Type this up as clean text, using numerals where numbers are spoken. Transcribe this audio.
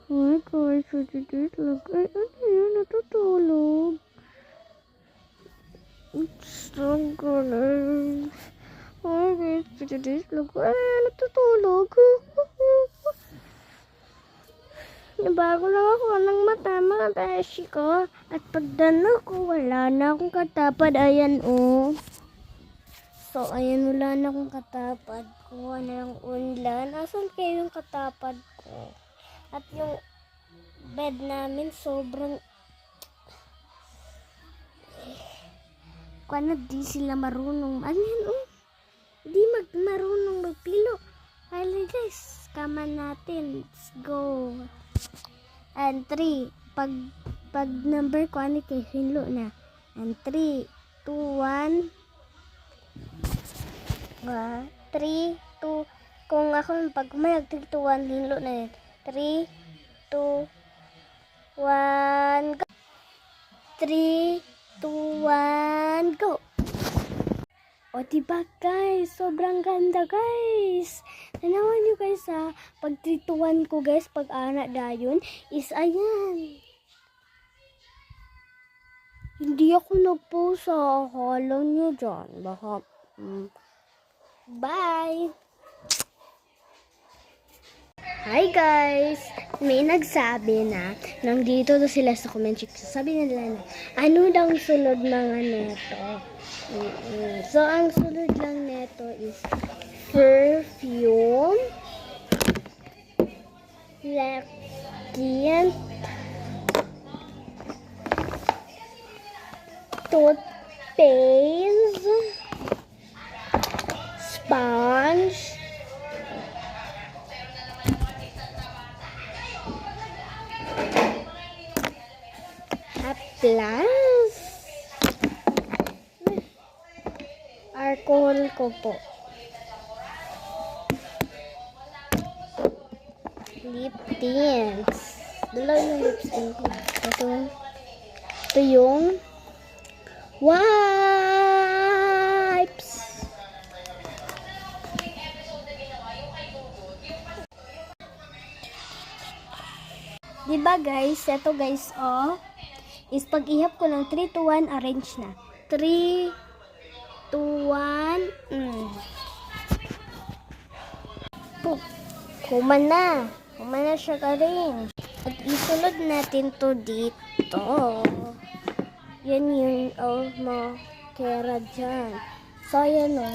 Hi guys, so today's vlog ay ano yun, natutulog. It's so good. Hi guys, so today's vlog ay natutulog. Nabago lang ako ng mata mga beshi ko. At pagdano ko, wala na akong katapad. Ayan oh. So ayan, wala na akong katapad. Kuha na lang unlan. Asan kayo yung katapad ko? At yung bed namin sobrang kuana, di sila marunong. Ano yan oh? Di marunong magpilo. Hala guys, kama natin. Let's go. And 3. Pag number ko ani kay hinlo na. And 3, 2, 1. 3, 2. Kung ako pag umayag 3, 2, 1 hinlo na yan. 3, 2, 1, go. 3, 2, 1, go. O diba guys, sobrang ganda guys. Tanawan nyo guys ha, pag 3, 2, 1 ko guys, pag anak dayon, is ayan. Hindi ako nag-post ha, akala nyo dyan. Baka, bye! Hi guys! May nagsabi na, nandito to sila sa comment section. Sabi nila na, ano daw ang sunod mga neto? So, ang sunod lang neto is perfume, lectin, toothpaste, sponge, plus alcohol ko po. Lip tints. Dalaw yung lips tint ko. Ito yung wipes. Diba guys? Ito guys, oh. Is pag ihap ko ng 3, 2, 1, arrange na. 3, 2, 1, Kuman na siya ka-arrange. At isunod natin to dito. Yan yung mo kera dyan. So, yan o.